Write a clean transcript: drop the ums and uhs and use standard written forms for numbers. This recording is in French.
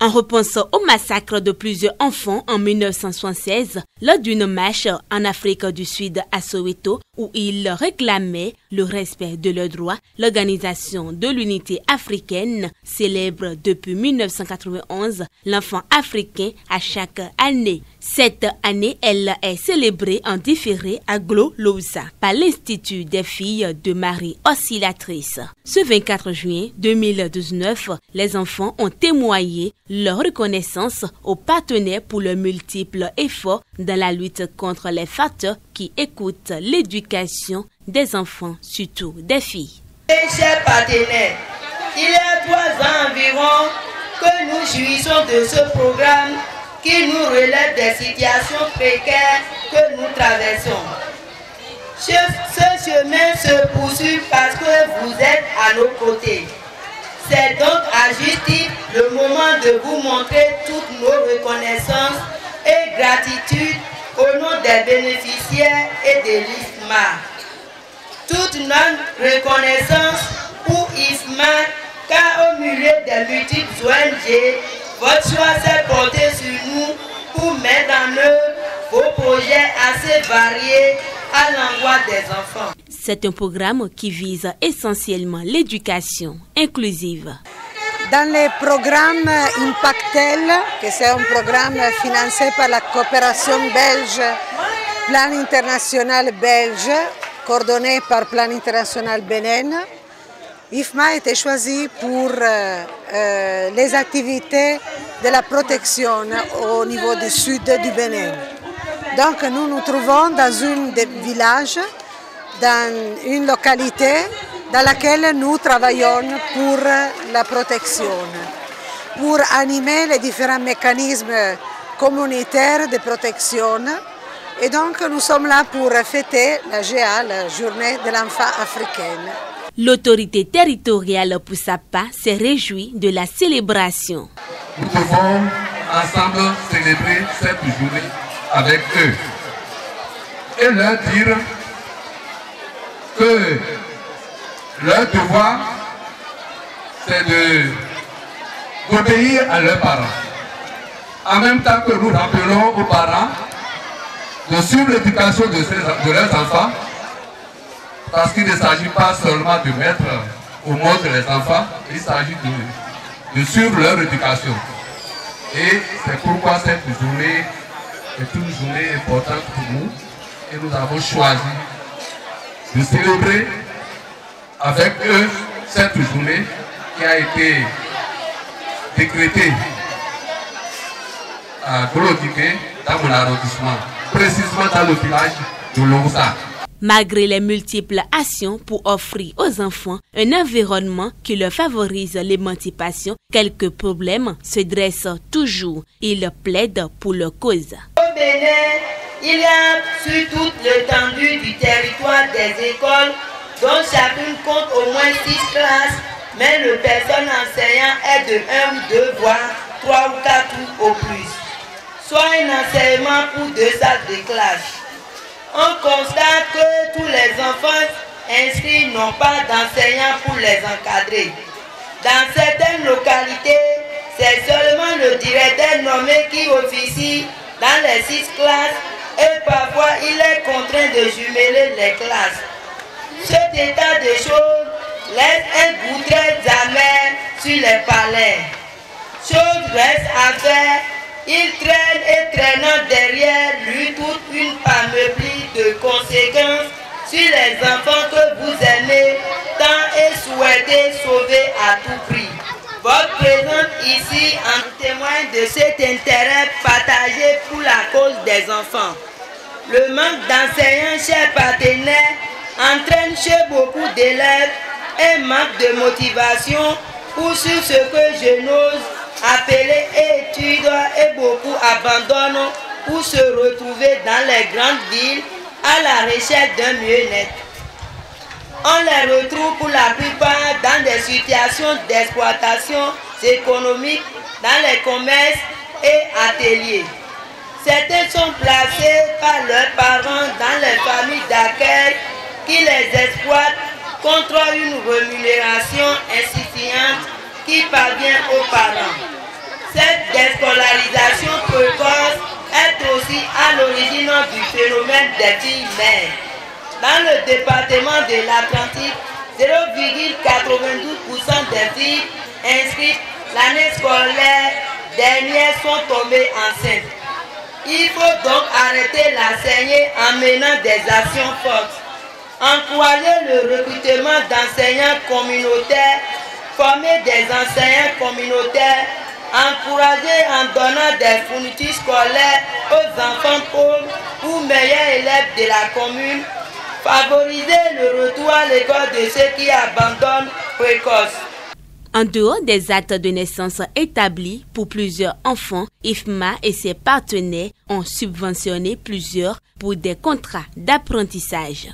On repense au massacre de plusieurs enfants en 1976 lors d'une marche en Afrique du Sud à Soweto où ils réclamaient le respect de leurs droits. L'Organisation de l'Unité africaine célèbre depuis 1991 l'enfant africain à chaque année. Cette année, elle est célébrée en différé à Glolosa par l'Institut des filles de Marie Oscillatrice. Ce 24 juin 2019, les enfants ont témoigné leur reconnaissance aux partenaires pour leurs multiples efforts dans la lutte contre les facteurs qui écoutent l'éducation des enfants, surtout des filles. Chers partenaires, il y a 3 ans environ que nous jouissons de ce programme qui nous relève des situations précaires que nous traversons. Ce chemin se poursuit parce que vous êtes à nos côtés. C'est donc à juste titre le moment de vous montrer toutes nos reconnaissances et gratitude au nom des bénéficiaires et de l'IFMA. Toute notre reconnaissance pour IFMA, car au milieu des multiples ONG, votre choix s'est porté sur nous pour mettre en œuvre vos projets assez variés à l'endroit des enfants. C'est un programme qui vise essentiellement l'éducation inclusive. Dans le programme Impactel, que c'est un programme financé par la coopération belge, Plan international belge, coordonné par Plan international Bénin, IFMA a été choisi pour les activités de la protection au niveau du sud du Bénin. Donc nous nous trouvons dans un village, dans une localité dans laquelle nous travaillons pour la protection, pour animer les différents mécanismes communautaires de protection. Et donc nous sommes là pour fêter la GA, la journée de l'enfant africaine. L'autorité territoriale, pour sa part, s'est réjouie de la célébration. Nous devons ensemble célébrer cette journée avec eux et leur dire que leur devoir, c'est d'obéir à leurs parents. En même temps que nous rappelons aux parents de suivre l'éducation de leurs enfants, parce qu'il ne s'agit pas seulement de mettre au monde les enfants, il s'agit de suivre leur éducation. Et c'est pourquoi cette journée est une journée importante pour nous et nous avons choisi de célébrer avec eux cette journée qui a été décrétée à Glodiké, dans mon arrondissement, précisément dans le village de Lonsa. Malgré les multiples actions pour offrir aux enfants un environnement qui leur favorise l'émancipation, quelques problèmes se dressent toujours. Ils plaident pour leur cause. Au Bénin, il y a sur toute l'étendue du territoire des écoles dont chacune compte au moins 6 classes, mais le personnel enseignant est de 1 ou 2, voire 3 ou 4 au plus. Soit un enseignement pour 2 salles de classe. On constate que tous les enfants inscrits n'ont pas d'enseignants pour les encadrer. Dans certaines localités, c'est seulement le directeur nommé qui officie dans les 6 classes et parfois il est contraint de jumeler les classes. Cet état de choses laisse un goût très amer sur les palais. Chose reste à faire. Il traîne et traînant derrière lui toute une panoplie de conséquences sur les enfants que vous aimez tant et souhaitez sauver à tout prix. Votre présence ici en témoigne de cet intérêt partagé pour la cause des enfants. Le manque d'enseignants, chers partenaires, entraîne chez beaucoup d'élèves un manque de motivation pour ce que je n'ose appeler études et beaucoup abandonnent pour se retrouver dans les grandes villes à la recherche d'un mieux-être. On les retrouve pour la plupart dans des situations d'exploitation économiques dans les commerces et ateliers. Certains sont placés par leurs parents dans les familles d'accueil qui les exploitent contre une rémunération insuffisante qui parvient aux parents. Cette déscolarisation précoce est aussi à l'origine du phénomène des filles mères. Dans le département de l'Atlantique, 0,92% des filles inscrites l'année scolaire dernière sont tombées enceintes. Il faut donc arrêter la saignée en menant des actions fortes. Encourager le recrutement d'enseignants communautaires, former des enseignants communautaires, encourager en donnant des fournitures scolaires aux enfants pauvres ou meilleurs élèves de la commune, favoriser le retour à l'école de ceux qui abandonnent précoce. En dehors des actes de naissance établis pour plusieurs enfants, IFMA et ses partenaires ont subventionné plusieurs pour des contrats d'apprentissage.